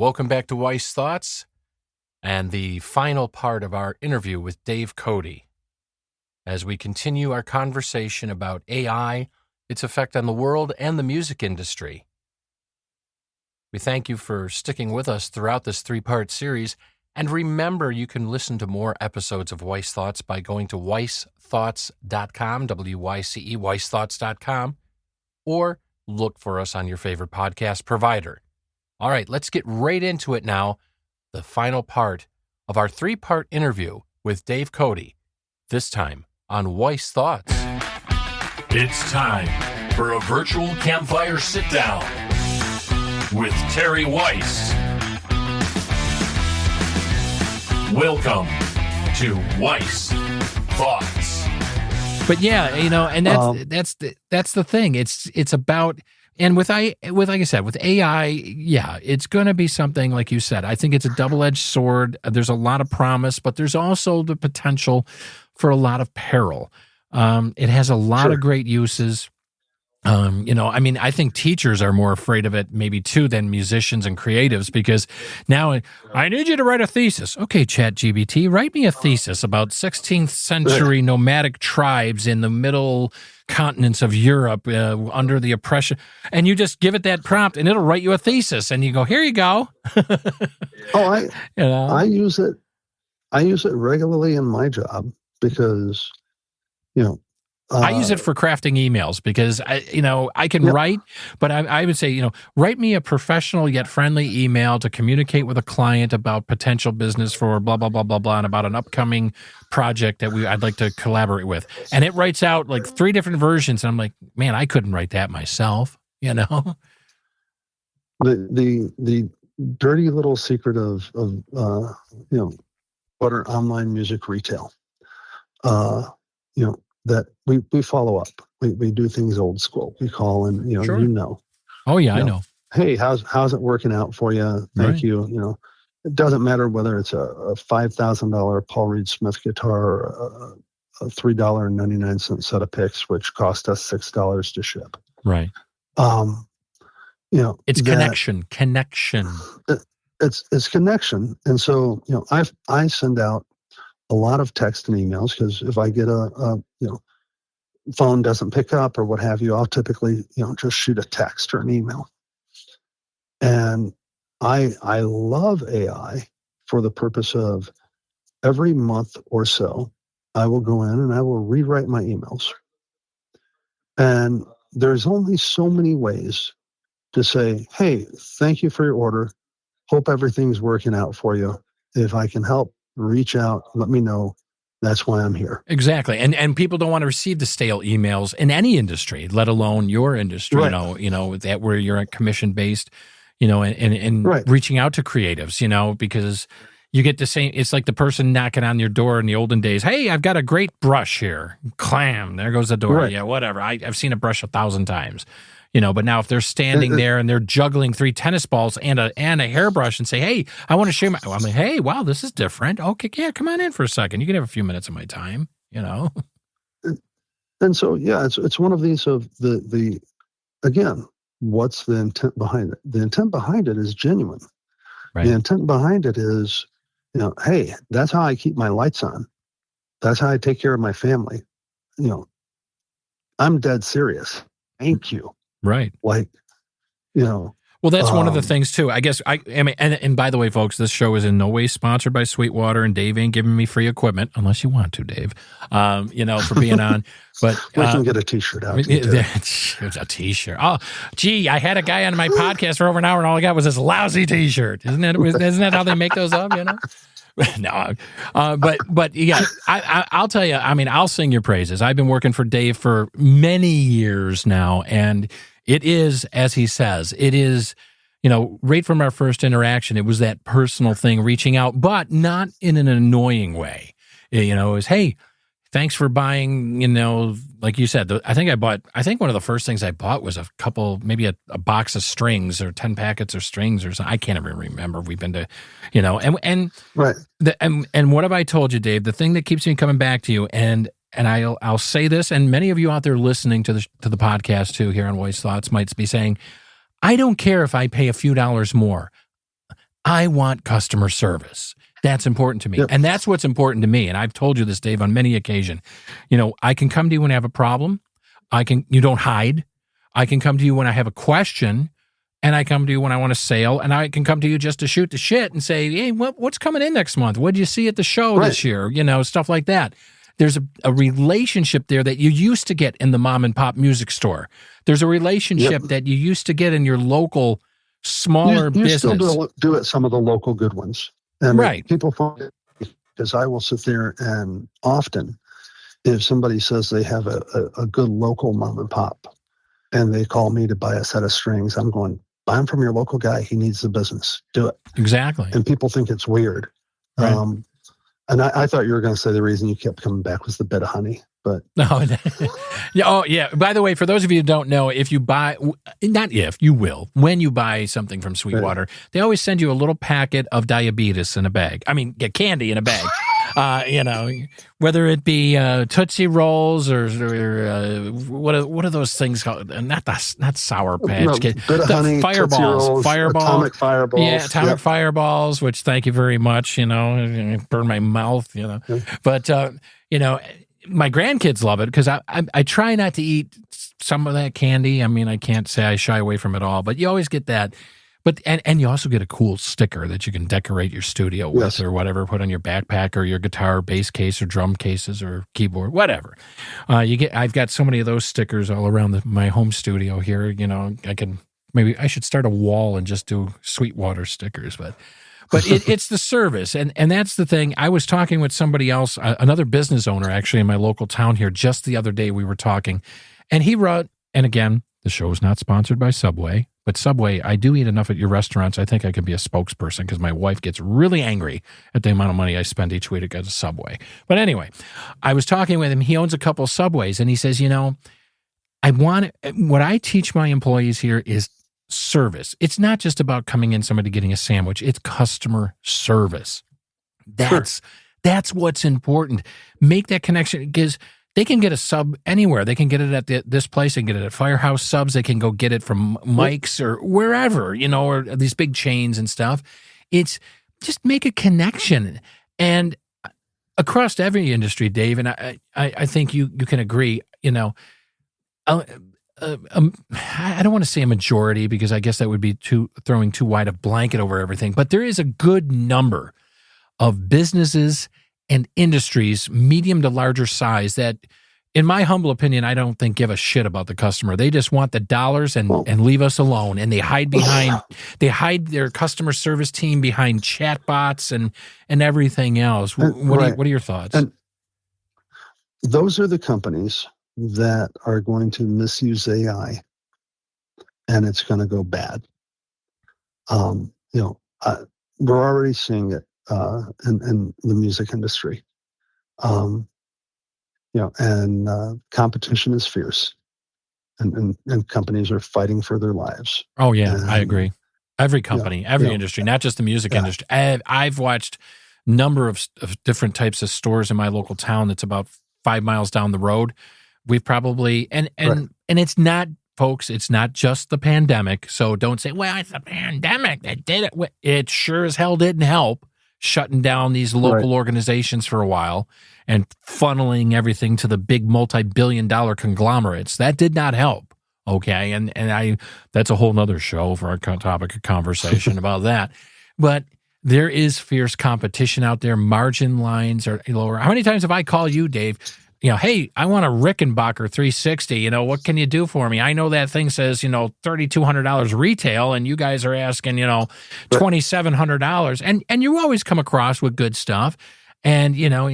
Welcome back to Weiss Thoughts and the final part of our interview with Dave Cody as we continue our conversation about AI, its effect on the world and the music industry. We thank you for sticking with us throughout this three-part series, and remember you can listen to more episodes of Weiss Thoughts by going to weissthoughts.com, W-Y-C-E, weissthoughts.com, or look for us on your favorite podcast provider. All right, let's get right into it now, the final part of our three-part interview with Dave Cody, this time on Weiss Thoughts. It's time for a virtual campfire sit-down with Terry Weiss. Welcome to Weiss Thoughts. But yeah, and that's the thing. It's about, and with like I said, with AI, yeah, it's going to be something like you said. I think it's a double-edged sword. There's a lot of promise, but there's also the potential for a lot of peril. It has a lot of great uses. I think teachers are more afraid of it maybe too than musicians and creatives, because now I need you to write a thesis. Okay, ChatGPT, write me a thesis about 16th century nomadic tribes in the middle continents of Europe under the oppression. And you just give it that prompt and it'll write you a thesis and you go, here you go. I use it. I use it regularly in my job because, I use it for crafting emails because I can write, but I would say, write me a professional yet friendly email to communicate with a client about potential business for blah, blah, blah, blah, blah, and about an upcoming project that I'd like to collaborate with. And it writes out like 3 different versions. And I'm like, man, I couldn't write that myself, The dirty little secret of what are online music retail, that we follow up. We do things old school. We call and Oh yeah, I know. Hey, how's it working out for you? Thank you. It doesn't matter whether it's a $5,000 Paul Reed Smith guitar or a $3.99 set of picks, which cost us $6 to ship. Right. It's connection. It's connection, and so I send out a lot of text and emails because if I get a phone doesn't pick up or what have you, I'll typically just shoot a text or an email. And I love AI for the purpose of every month or so, I will go in and I will rewrite my emails. And there's only so many ways to say, hey, thank you for your order. Hope everything's working out for you. If I can help, reach out, let me know. That's why I'm here. Exactly. And people don't want to receive the stale emails in any industry, let alone your industry, right. That where you're commission based, and right. reaching out to creatives, because you get the same, it's like the person knocking on your door in the olden days. Hey, I've got a great brush here. Clam, there goes the door. Right. Yeah, whatever. I've seen a brush 1,000 times. But now if they're standing there and they're juggling 3 tennis balls and a hairbrush and say, hey, I want to share I'm like, hey, wow, this is different. Okay, yeah, come on in for a second. You can have a few minutes of my time, And so, yeah, it's one of these of the again, what's the intent behind it? The intent behind it is genuine. Right. The intent behind it is, hey, that's how I keep my lights on. That's how I take care of my family. I'm dead serious. Thank you. Right. Well, that's one of the things too. I guess and by the way, folks, this show is in no way sponsored by Sweetwater, and Dave ain't giving me free equipment unless you want to, Dave. For being on. But we can get a T-shirt out. It's a T-shirt. Oh, gee, I had a guy on my podcast for over an hour, and all I got was this lousy T-shirt. Isn't that how they make those up? No, but yeah, I'll tell you. I'll sing your praises. I've been working for Dave for many years now, and it is, as he says, it is, right from our first interaction, it was that personal thing, reaching out, but not in an annoying way. It was, hey, thanks for buying, like you said, I think one of the first things I bought was maybe a box of strings or 10 packets of strings or something. I can't even remember. We've been to, and right. And what have I told you, Dave? The thing that keeps me coming back to you, and I'll say this, and many of you out there listening to the podcast too, here on Weiss Thoughts might be saying, I don't care if I pay a few dollars more. I want customer service. That's important to me. Yep. And that's what's important to me. And I've told you this, Dave, on many occasions. You know, I can come to you when I have a problem. You don't hide. I can come to you when I have a question, and I come to you when I want a sale, and I can come to you just to shoot the shit and say, hey, what's coming in next month? What did you see at the show this year? You know, stuff like that. There's a relationship there that you used to get in the mom and pop music store. There's a relationship that you used to get in your local smaller business. You still do it some of the local good ones. And right. People find it, because I will sit there and often, if somebody says they have a good local mom and pop and they call me to buy a set of strings, I'm going, buy them from your local guy. He needs the business. Do it. Exactly. And people think it's weird. Right. And I thought you were going to say the reason you kept coming back was the bit of honey. But no. Oh, yeah. By the way, for those of you who don't know, if you buy, you will, when you buy something from Sweetwater, they always send you a little packet of diabetes in a bag. I mean, get candy in a bag. You know, whether it be Tootsie Rolls or what are those things called? Not Sour Patch Kids. Bit of honey, Fireballs. Atomic Fireballs. Yeah, Atomic Fireballs, which thank you very much, you know, burn my mouth, you know. But, you know, my grandkids love it because I try not to eat some of that candy. I mean, I can't say I shy away from it all, but you always get that. But and you also get a cool sticker that you can decorate your studio with or whatever, put on your backpack or your guitar bass case or drum cases or keyboard, whatever. I've got so many of those stickers all around my home studio here. You know, maybe I should start a wall and just do Sweetwater stickers, but it's the service. And that's the thing. I was talking with somebody else, another business owner actually in my local town here just the other day. We were talking and he wrote, and again, the show is not sponsored by Subway, but Subway, I do eat enough at your restaurants. I think I could be a spokesperson because my wife gets really angry at the amount of money I spend each week to get a Subway. But anyway, I was talking with him. He owns a couple of Subways and he says, you know, what I teach my employees here is service. It's not just about coming in, somebody getting a sandwich. It's customer service. That's what's important. Make that connection because they can get a sub anywhere. They can get it at this place. They can get it at Firehouse Subs. They can go get it from Mike's or wherever, you know, or these big chains and stuff. It's just make a connection. And across every industry, Dave, and I think you can agree, you know, I don't want to say a majority because I guess that would be throwing too wide a blanket over everything, but there is a good number of businesses and industries, medium to larger size, that, in my humble opinion, I don't think give a shit about the customer. They just want the dollars and leave us alone. And they hide their customer service team behind chatbots and everything else. What are your thoughts? And those are the companies that are going to misuse AI, and it's going to go bad. You know, we're already seeing it in the music industry. You know, and competition is fierce, and companies are fighting for their lives. Oh yeah, I agree. Every company, every industry, not just the music industry. I've watched a number of different types of stores in my local town that's about 5 miles down the road. We've probably and it's not, folks, it's not just the pandemic. So don't say, well, it's the pandemic that did it. It sure as hell didn't help shutting down these local organizations for a while and funneling everything to the big multi-billion-dollar conglomerates. That did not help. Okay. And that's a whole nother show for our topic of conversation about that. But there is fierce competition out there. Margin lines are lower. How many times have I called you, Dave? You know, hey, I want a Rickenbacker 360. You know, what can you do for me? I know that thing says, you know, $3,200 retail, and you guys are asking, you know, $2,700. And you always come across with good stuff. And, you know,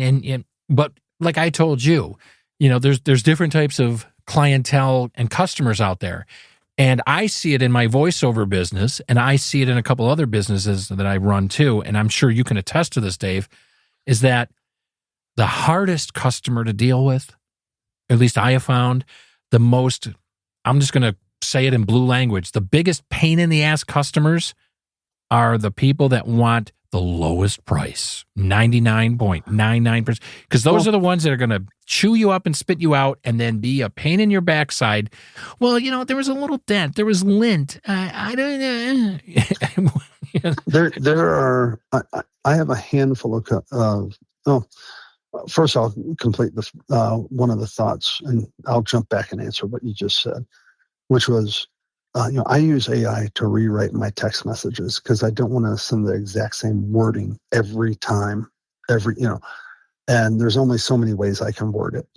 but like I told you, you know, there's different types of clientele and customers out there. And I see it in my voiceover business, and I see it in a couple other businesses that I run too. And I'm sure you can attest to this, Dave, is that the hardest customer to deal with, at least I have found, the most, I'm just going to say it in blue language, the biggest pain in the ass customers are the people that want the lowest price, 99.99%, because those are the ones that are going to chew you up and spit you out and then be a pain in your backside. Well, you know, there was a little dent. There was lint. I don't know. There are. I have a handful first I'll complete this one of the thoughts, and I'll jump back and answer what you just said, which was, I use AI to rewrite my text messages because I don't want to send the exact same wording every time, and there's only so many ways I can word it.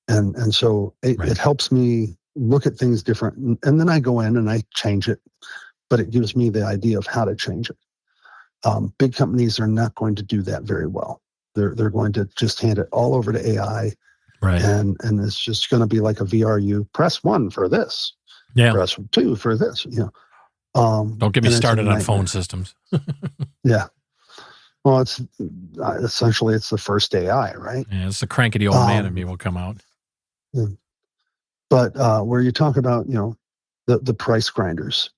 And so it helps me look at things different. And then I go in and I change it, but it gives me the idea of how to change it. Big companies are not going to do that very well. They're going to just hand it all over to AI. Right. And it's just going to be like a VRU. Press 1 for this. Yeah. Press 2 for this. Don't get me started on phone systems. Yeah. Well, it's essentially it's the first AI, right? Yeah, it's the crankety old man in me will come out. Yeah. But where you talk about, the price grinders,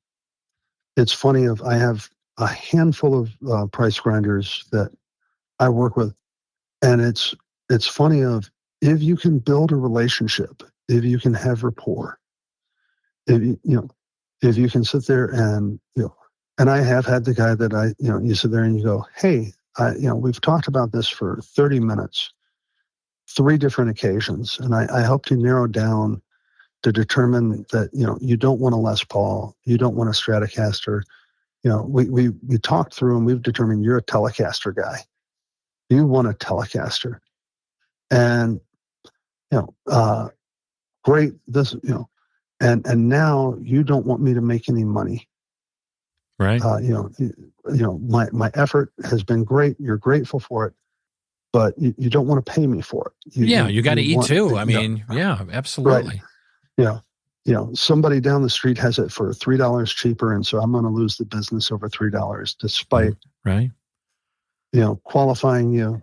it's funny. I have a handful of price grinders that I work with, and it's funny if you can build a relationship, if you can have rapport, if you can sit there and and I have had the guy that you sit there and you go, hey, we've talked about this for 30 minutes, 3 different occasions, and I helped you narrow down to determine that you don't want a Les Paul, you don't want a Stratocaster. We talked through and we've determined you're a Telecaster guy. You want a Telecaster, and great. This and now you don't want me to make any money, right? My effort has been great. You're grateful for it, but you don't want to pay me for it. You got to eat too. Yeah, absolutely. Right. Somebody down the street has it for $3 cheaper, and so I'm going to lose the business over $3, despite qualifying you,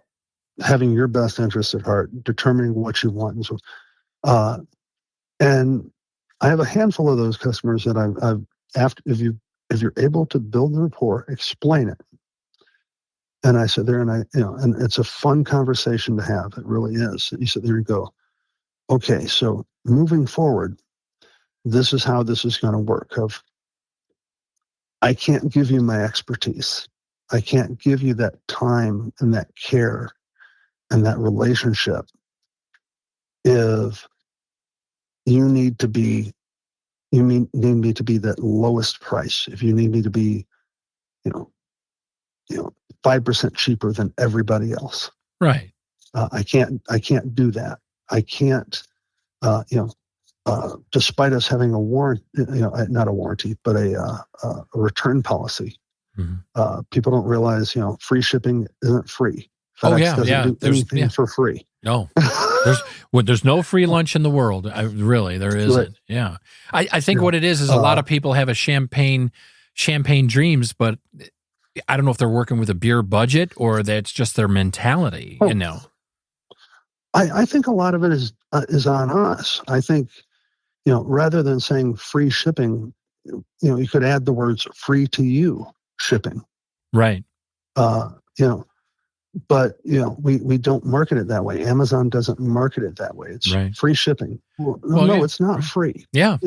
having your best interest at heart, determining what you want, and so. And I have a handful of those customers that I've after if you're able to build the rapport, explain it. And I sit there and and it's a fun conversation to have. It really is. You sit there and go, okay, so moving forward, this is how this is going to work. I can't give you my expertise. I can't give you that time and that care and that relationship if you need me to be that lowest price. If you need me to be, 5% cheaper than everybody else. Right. I can't do that. I can't, despite us having a warrant, not a warranty, but a return policy. Mm-hmm. People don't realize, free shipping isn't free. FedEx doesn't do anything for free. No, there's no free lunch in the world. There isn't. Right. Yeah, I think what it is a lot of people have a champagne dreams, but I don't know if they're working with a beer budget or that's just their mentality. I think a lot of it is on us. I think rather than saying free shipping, you could add the words free to you shipping. Right. But we don't market it that way. Amazon doesn't market it that way. It's free shipping. No, it's not free. Yeah.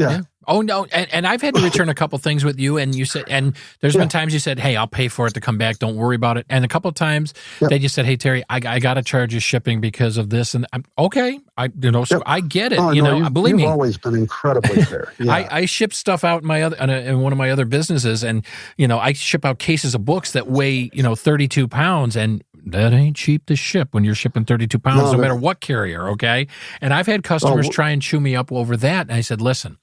Oh no, and I've had to return a couple things with you, and you said, and there's been times you said, "Hey, I'll pay for it to come back. Don't worry about it." And a couple of times they just said, "Hey, Terry, I got to charge you shipping because of this." And I'm okay. So I get it. Believe me, you've always been incredibly fair. Yeah. I ship stuff out in one of my other businesses, and I ship out cases of books that weigh 32 pounds, and that ain't cheap to ship when you're shipping 32 pounds, no matter what carrier. Okay, and I've had customers try and chew me up over that, and I said, "Listen,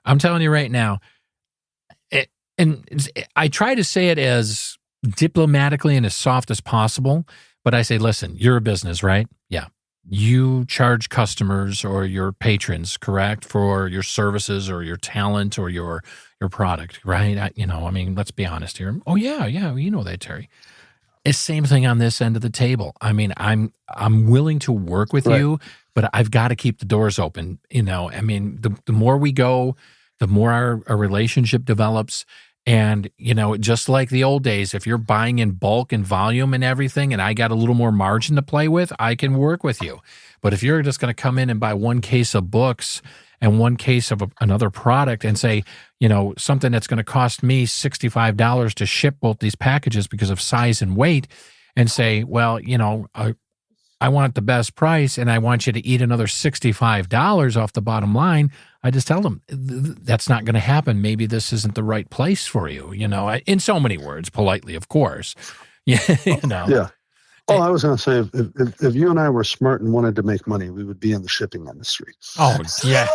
I'm telling you right now," and I try to say it as diplomatically and as soft as possible, but I say, listen, you're a business, right? Yeah. You charge customers or your patrons, correct, for your services or your talent or your product, right? Let's be honest here. Oh, yeah, you know that, Terry. It's same thing on this end of the table. I'm willing to work with you, but I've got to keep the doors open. The more we go, the more our relationship develops. And, just like the old days, if you're buying in bulk and volume and everything, and I got a little more margin to play with, I can work with you. But if you're just going to come in and buy one case of books and one case of another product and say, something that's going to cost me $65 to ship both these packages because of size and weight, and say, well, I want the best price and I want you to eat another $65 off the bottom line. I just tell them that's not going to happen. Maybe this isn't the right place for you, in so many words, politely, of course. Yeah. Oh, I was going to say, if you and I were smart and wanted to make money, we would be in the shipping industry. Oh, yeah.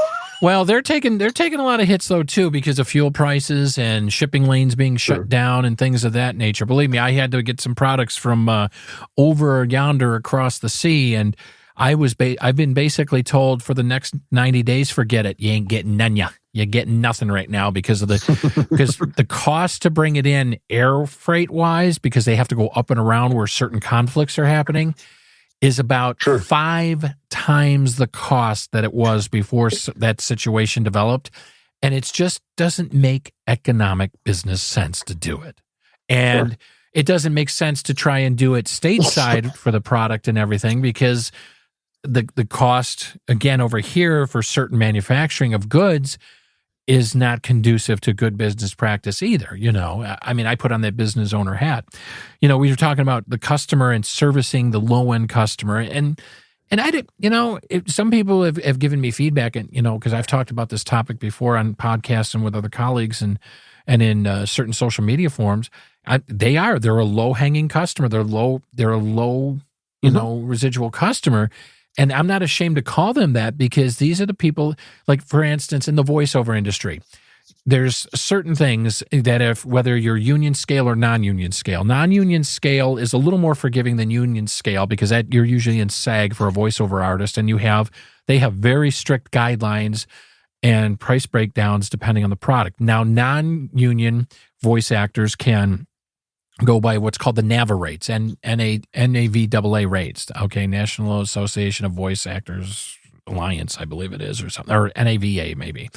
Well, they're taking a lot of hits though too, because of fuel prices and shipping lanes being shut down and things of that nature. Believe me, I had to get some products from over yonder across the sea, and I've been basically told for the next 90 days, forget it. You ain't getting none. You're getting nothing right now because of the cost to bring it in air freight wise, because they have to go up and around where certain conflicts are happening, is about 5 times the cost that it was before that situation developed. And it just doesn't make economic business sense to do it. And it doesn't make sense to try and do it stateside for the product and everything, because the cost, again, over here for certain manufacturing of goods is not conducive to good business practice either. I mean, I put on that business owner hat. We were talking about the customer and servicing the low end customer, and I did. Some people have given me feedback, and because I've talked about this topic before on podcasts and with other colleagues, and in certain social media forums. They're a low hanging customer. They're a low residual customer. And I'm not ashamed to call them that, because these are the people, like, for instance, in the voiceover industry, there's certain things that whether you're union scale or non-union scale is a little more forgiving than union scale, because you're usually in SAG for a voiceover artist, and they have very strict guidelines and price breakdowns depending on the product. Now, non-union voice actors can go by what's called the NAVA rates, and NAVAA rates. Okay, National Association of Voice Actors Alliance, I believe it is, or something, or NAVA maybe.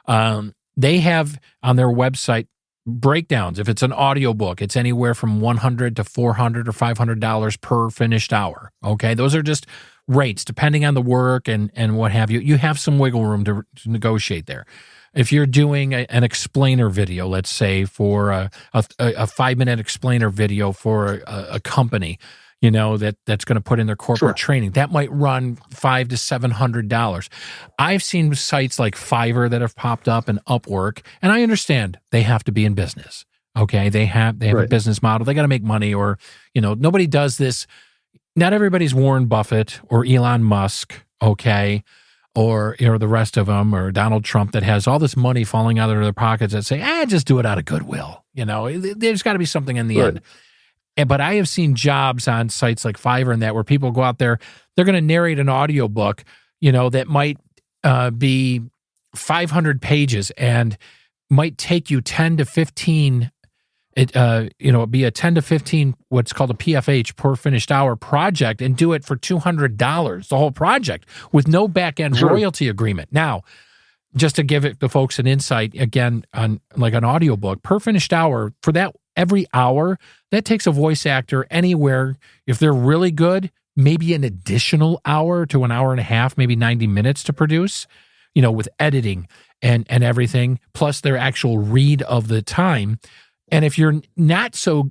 They have on their website breakdowns. If it's an audiobook, it's anywhere from $100 to $400 or $500 per finished hour. Okay, those are just rates depending on the work and what have you. You have some wiggle room to negotiate there. If you're doing an explainer video, let's say for a 5-minute explainer video for a company, that's going to put in their corporate training, that might run $500 to $700. I've seen sites like Fiverr that have popped up and Upwork, and I understand they have to be in business. Okay, they have a business model. They got to make money, or nobody does this. Not everybody's Warren Buffett or Elon Musk. Okay. Or the rest of them, or Donald Trump, that has all this money falling out of their pockets that say, just do it out of goodwill. There's got to be something in the end. But I have seen jobs on sites like Fiverr and that, where people go out there, they're going to narrate an audiobook, that might be 500 pages and might take you 10 to 15. It'd be a 10 to 15, what's called a PFH, per finished hour project, and do it for $200, the whole project, with no back end royalty agreement. Now, just to give the folks an insight, again, on like an audiobook, per finished hour, for that, every hour, that takes a voice actor anywhere, if they're really good, maybe an additional hour to an hour and a half, maybe 90 minutes to produce, with editing and everything, plus their actual read of the time. And if you're not so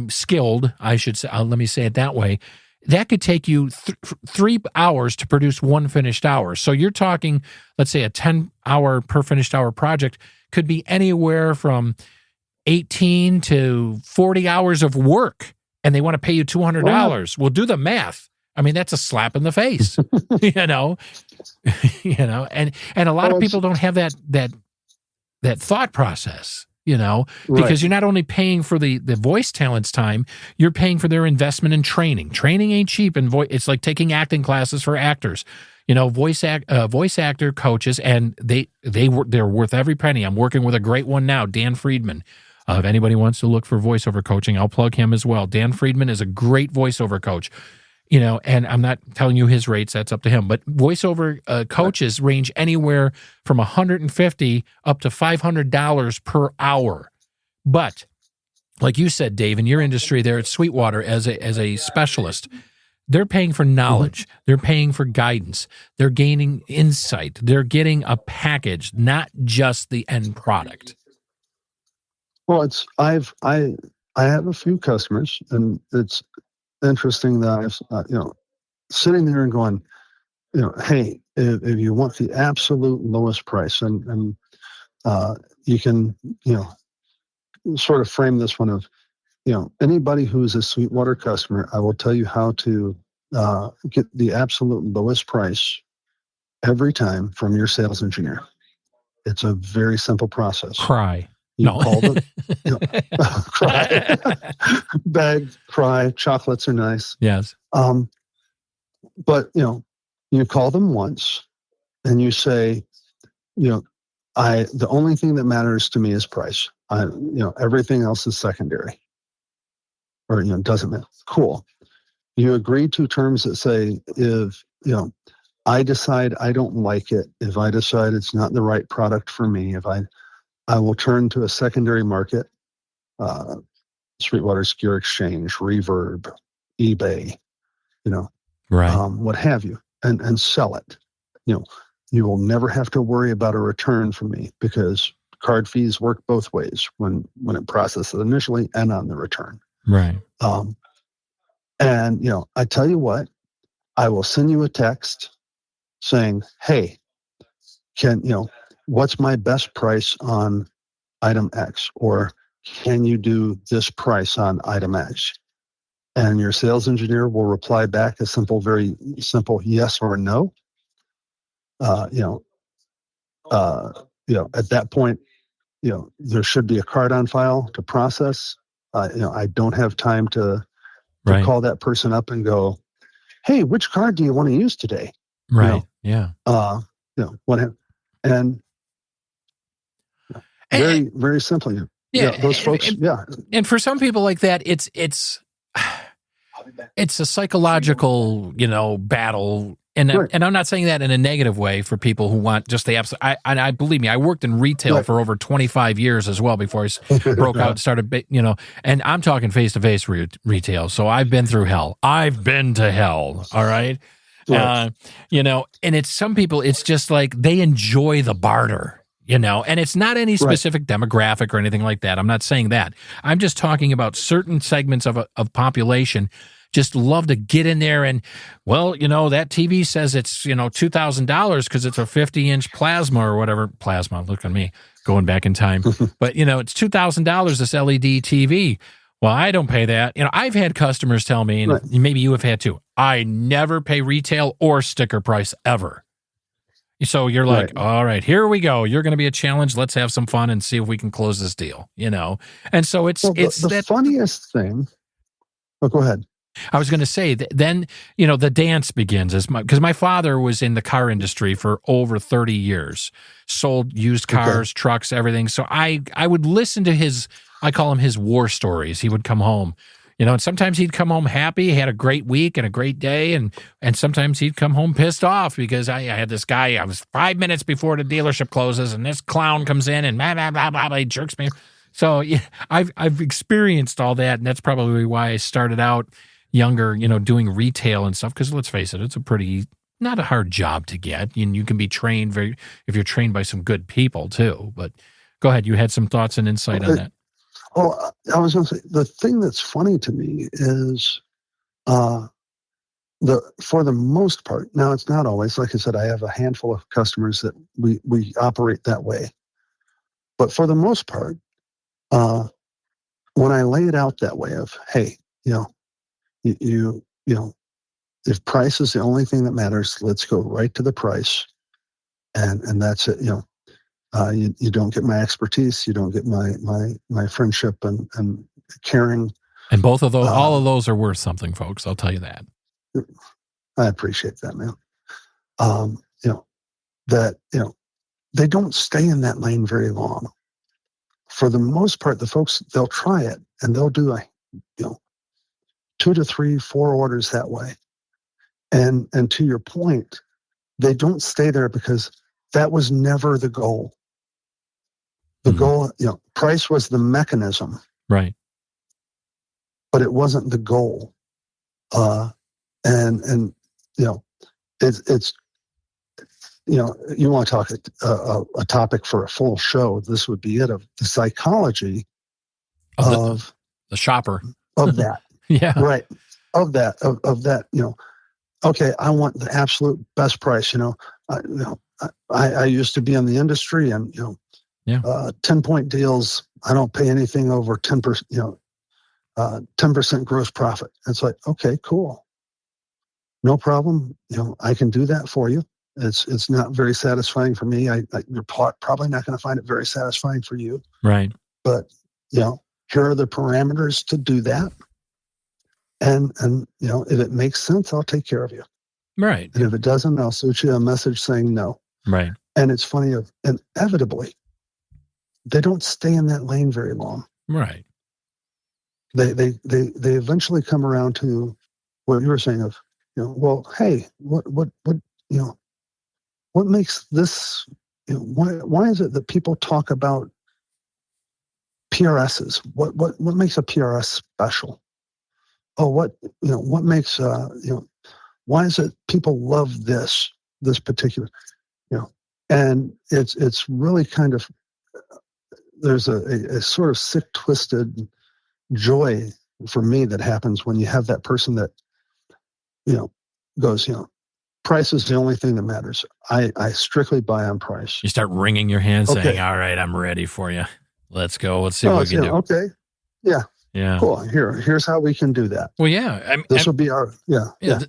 skilled, I should say, let me say it that way, that could take you 3 hours to produce one finished hour. So you're talking, let's say a 10-hour per finished hour project could be anywhere from 18 to 40 hours of work, and they want to pay you $200. Wow. Well, do the math. I mean, that's a slap in the face, and a lot of people don't have that thought process. Because you're not only paying for the voice talent's time, you're paying for their investment in training. Training ain't cheap, and it's like taking acting classes for actors. Voice actor coaches, and they're worth every penny. I'm working with a great one now, Dan Friedman. If anybody wants to look for voiceover coaching, I'll plug him as well. Dan Friedman is a great voiceover coach. And I'm not telling you his rates, that's up to him. But voiceover coaches range anywhere from $150 up to $500 per hour. But like you said, Dave, in your industry there at Sweetwater as a specialist, They're paying for knowledge. They're paying for guidance. They're gaining insight. They're getting a package, not just the end product. Well, I have a few customers, and it's interesting that I've sitting there and going, hey, if you want the absolute lowest price, and you can sort of frame this one of anybody who's a Sweetwater customer, I will tell you how to get the absolute lowest price every time from your sales engineer. It's a very simple process. Cry. You call them, cry, beg, cry. Chocolates are nice. Yes. But you call them once, and you say, the only thing that matters to me is price. Everything else is secondary, or doesn't matter. Cool. You agree to terms that say, if I decide I don't like it, if I decide it's not the right product for me, if I will turn to a secondary market, Sweetwater Secure Exchange, Reverb, eBay, right, what have you, and sell it. You will never have to worry about a return from me, because card fees work both ways when it processes initially and on the return. Right. And I tell you what, I will send you a text saying, hey, what's my best price on item X? Or can you do this price on item X? And your sales engineer will reply back a very simple yes or no. At that point, there should be a card on file to process. I don't have time to call that person up and go, hey, which card do you want to use today? Right. Yeah. And very, very simply. Yeah. Those folks. And for some people like that, it's a psychological, battle. And I'm not saying that in a negative way for people who want just the absolute. I believe me, I worked in retail for over 25 years as well before I broke out and started, and I'm talking face-to-face retail. So I've been through hell. I've been to hell. All right. And it's some people, it's just like they enjoy the barter, and it's not any specific demographic or anything like that. I'm not saying that. I'm just talking about certain segments of population just love to get in there and, that TV says it's, $2,000 because it's a 50-inch plasma or whatever. Plasma, look at me going back in time. But, it's $2,000, this LED TV. Well, I don't pay that. I've had customers tell me, and maybe you have had too, I never pay retail or sticker price ever. So you're like, all right, here we go. You're going to be a challenge. Let's have some fun and see if we can close this deal, And so it's the funniest thing. Oh, go ahead. I was going to say that then, the dance begins because my father was in the car industry for over 30 years, sold used cars, trucks, everything. So I would listen to I call him his war stories. He would come home, and sometimes he'd come home happy, he had a great week and a great day. And sometimes he'd come home pissed off because I had this guy, I was 5 minutes before the dealership closes and this clown comes in and blah, blah, blah, blah, blah, he jerks me. So yeah, I've experienced all that. And that's probably why I started out younger, doing retail and stuff. Because let's face it, it's not a hard job to get. And you can be trained if you're trained by some good people too. But go ahead, you had some thoughts and insight on that. Well, I was going to say, the thing that's funny to me is for the most part, now it's not always, like I said, I have a handful of customers that we operate that way. But for the most part, when I lay it out that way of, hey, you if price is the only thing that matters, let's go right to the price, and that's it. You don't get my expertise, you don't get my friendship and caring. And both of those, all of those are worth something, folks. I'll tell you that. I appreciate that, man. They don't stay in that lane very long. For the most part, the folks, they'll try it and they'll do 2 to 3, 4 orders that way. And to your point, they don't stay there because that was never the goal. The goal, price was the mechanism. Right. But it wasn't the goal. and it's you want to talk a topic for a full show. This would be it, of the psychology of the shopper of that. Yeah, right. Of that. Okay, I want the absolute best price. I used to be in the industry, and 10-point deals. I don't pay anything over 10%. 10% gross profit. It's like, okay, cool, no problem. I can do that for you. It's not very satisfying for me. You're probably not going to find it very satisfying for you. Right. But here are the parameters to do that. And if it makes sense, I'll take care of you. Right. And if it doesn't, I'll shoot you a message saying no. Right. And it's funny, inevitably, they don't stay in that lane very long. Right. They eventually come around to what you were saying of, well, hey, what makes this, why is it that people talk about PRSs? What makes a PRS special? Oh, what makes, why is it people love this particular, and it's really kind of, there's a sort of sick, twisted joy for me that happens when you have that person that, goes, price is the only thing that matters. I strictly buy on price. You start wringing your hands saying, all right, I'm ready for you. Let's go. Let's see what we can do. Okay. Yeah. Yeah. Cool. Here's how we can do that. Well, yeah. This will be our,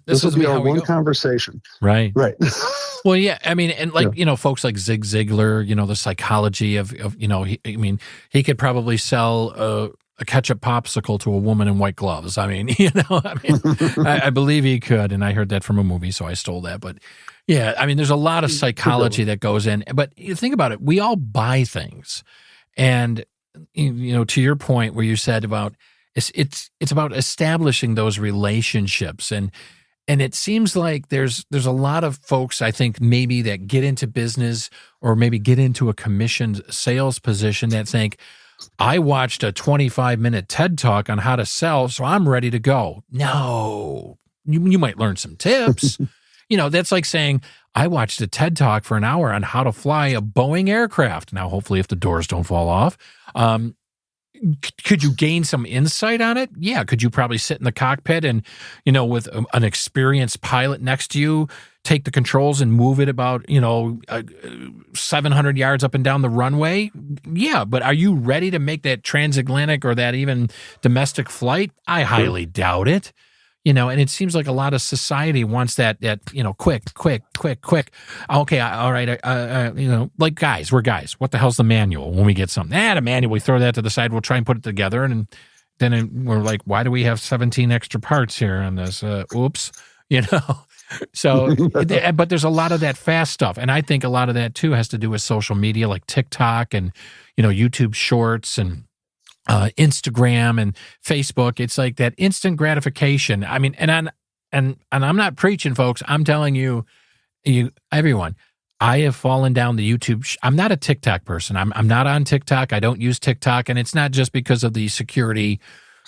this will be our one conversation. Right. Right. Well, yeah. I mean, and folks like Zig Ziglar, the psychology of he could probably sell a ketchup popsicle to a woman in white gloves. I mean, I believe he could. And I heard that from a movie, so I stole that. But yeah, I mean, there's a lot of psychology that goes in. But you think about it, we all buy things. And, to your point where you said about it's about establishing those relationships. And it seems like there's a lot of folks, I think, maybe that get into business or maybe get into a commissioned sales position that think, I watched a 25-minute TED Talk on how to sell, so I'm ready to go. No, you might learn some tips. That's like saying, I watched a TED Talk for an hour on how to fly a Boeing aircraft. Now, hopefully, if the doors don't fall off, could you gain some insight on it? Yeah. Could you probably sit in the cockpit and, with an experienced pilot next to you, take the controls and move it about, 700 yards up and down the runway? Yeah. But are you ready to make that transatlantic or that even domestic flight? I highly doubt it. And it seems like a lot of society wants that quick. Okay, all right, like guys, we're guys. What the hell's the manual when we get something? The manual, we throw that to the side, we'll try and put it together, and then we're like, why do we have 17 extra parts here on this? Oops, So, but there's a lot of that fast stuff. And I think a lot of that too has to do with social media like TikTok and, YouTube Shorts and Instagram and Facebook. It's like that instant gratification. I mean, and I'm not preaching, folks. I'm telling you, everyone, I have fallen down the YouTube. I'm not a TikTok person. I'm not on TikTok. I don't use TikTok. And it's not just because of the security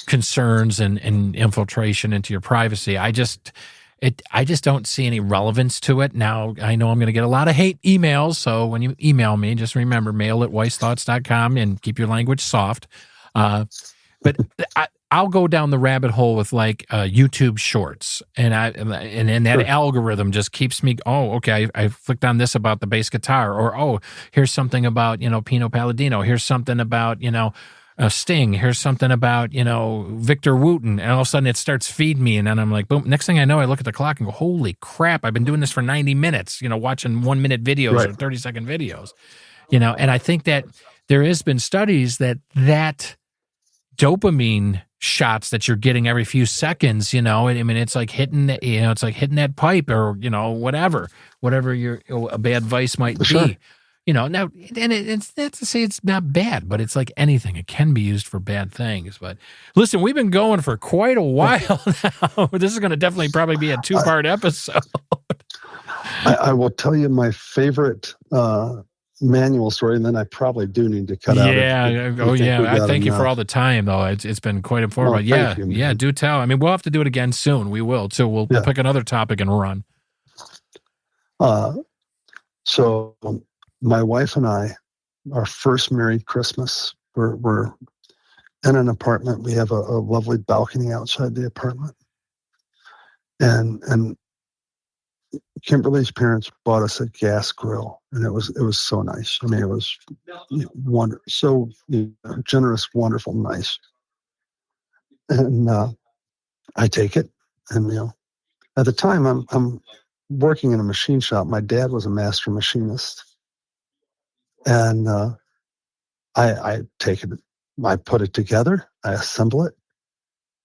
concerns and infiltration into your privacy. I just don't see any relevance to it. Now, I know I'm going to get a lot of hate emails. So when you email me, just remember, mail@weissthoughts.com and keep your language soft. But I'll go down the rabbit hole with like YouTube Shorts, and that algorithm just keeps me. Oh, okay. I clicked on this about the bass guitar, or here's something about Pino Palladino. Here's something about Sting. Here's something about Victor Wooten, and all of a sudden it starts feeding me, and then I'm like, boom. Next thing I know, I look at the clock and go, holy crap! I've been doing this for 90 minutes. Watching 1-minute videos or 30-second videos. And I think that there has been studies that dopamine shots that you're getting every few seconds, I mean, it's like hitting, it's like hitting that pipe or, whatever your a bad vice might be, sure. Now, and it's not to say it's not bad, but it's like anything. It can be used for bad things. But listen, we've been going for quite a while now. This is going to definitely probably be a 2-part episode. I will tell you my favorite manual story, and then I probably do need to cut out. I thank you for all the time, though. It's been quite informative. You, do tell. I mean, we'll have to do it again soon. We will too. We'll pick another topic and run. So my wife and I, our first married Christmas, we're in an apartment. We have a lovely balcony outside the apartment, and Kimberly's parents bought us a gas grill, and it was so nice. I mean, it was so generous, wonderful, nice. And I take it, and at the time I'm working in a machine shop. My dad was a master machinist, and I take it, I put it together, I assemble it,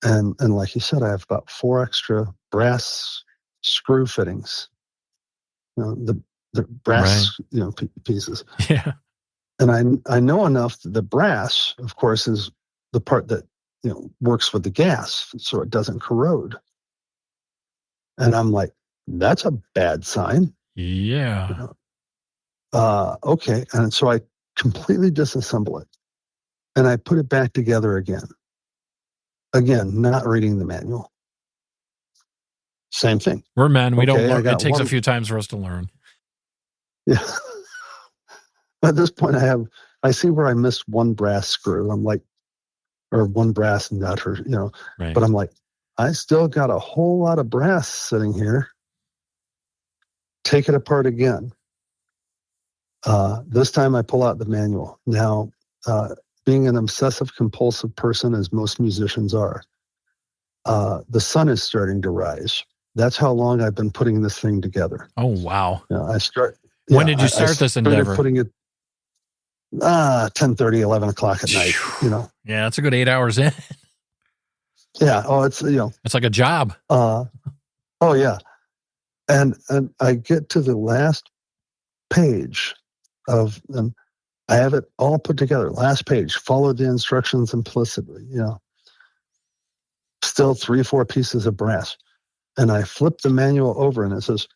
and like you said, I have about 4 extra brass screw fittings, the brass, pieces. Yeah. And I know enough that the brass, of course, is the part that works with the gas, so it doesn't corrode. And I'm like, that's a bad sign. Yeah. Okay. And so I completely disassemble it, and I put it back together again. Again, not reading the manual. Same thing. We're men. We don't learn. It takes a few times for us to learn. Yeah. At this point, I see where I missed one brass screw. I'm like, or one brass nut, or Right. But I'm like, I still got a whole lot of brass sitting here. Take it apart again. This time I pull out the manual. Now, being an obsessive compulsive person, as most musicians are, the sun is starting to rise. That's how long I've been putting this thing together. Oh, wow. When did you start this endeavor? Putting it 10:30, 11 o'clock at night. Yeah, that's a good 8 hours in. Yeah. Oh, it's it's like a job. Oh yeah. And I get to the last page and I have it all put together. Last page, followed the instructions implicitly. Still 3-4 pieces of brass. And I flip the manual over, and it says,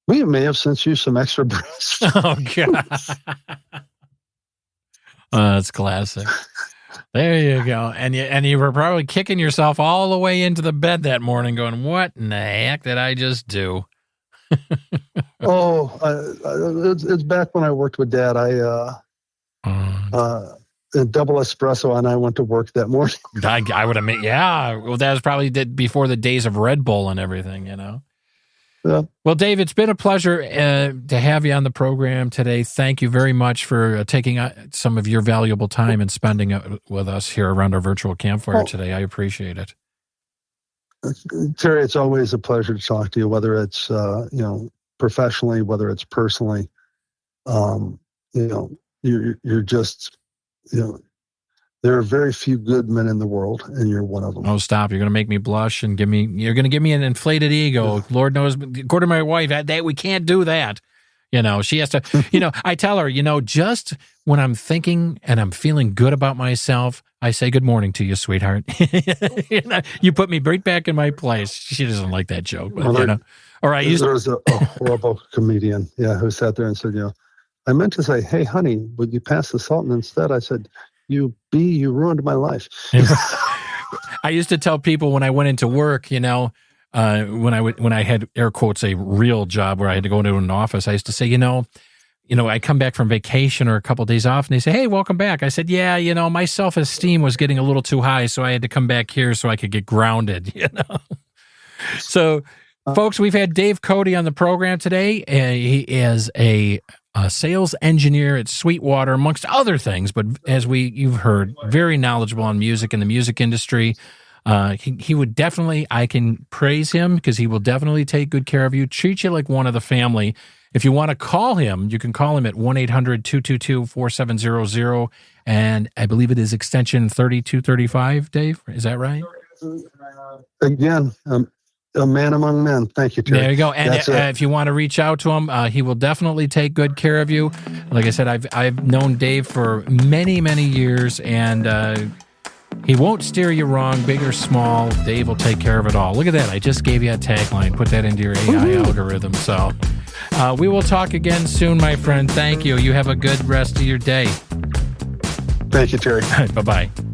"We may have sent you some extra brass." Oh, God. That's classic. There you go. And you were probably kicking yourself all the way into the bed that morning going, what in the heck did I just do? It's back when I worked with Dad. A double espresso, and I went to work that morning. I would admit, yeah. Well, that was probably before the days of Red Bull and everything, Yeah. Well, Dave, it's been a pleasure to have you on the program today. Thank you very much for taking some of your valuable time and spending it with us here around our virtual campfire today. I appreciate it. Terry, it's always a pleasure to talk to you, whether it's professionally, whether it's personally. You're just there are very few good men in the world, and you're one of them. Oh, stop. You're going to make me blush and you're going to give me an inflated ego. Yeah. Lord knows, according to my wife, that we can't do that. She has to, I tell her, just when I'm thinking and I'm feeling good about myself, I say good morning to you, sweetheart. You put me right back in my place. She doesn't like that joke, but There was a horrible comedian, who sat there and said, I meant to say, hey, honey, would you pass the salt? And instead I said, you ruined my life. I used to tell people when I went into work, when I had air quotes a real job where I had to go into an office, I used to say, I come back from vacation or a couple of days off, and they say, hey, welcome back. I said, yeah, my self-esteem was getting a little too high, so I had to come back here so I could get grounded. So, folks, we've had Dave Cody on the program today. He is a sales engineer at Sweetwater, amongst other things, but as you've heard, very knowledgeable on music and the music industry. He would definitely, I can praise him because he will definitely take good care of you, treat you like one of the family. If you want to call him, you can call him at 1-800-222-4700, and I believe it is extension 3235, Dave. Is that right? Again, a man among men. Thank you, Terry. There you go. And if you want to reach out to him, he will definitely take good care of you. Like I said, I've known Dave for many, many years, and he won't steer you wrong, big or small. Dave will take care of it all. Look at that. I just gave you a tagline. Put that into your AI algorithm. So We will talk again soon, my friend. Thank you. You have a good rest of your day. Thank you, Terry. Bye-bye.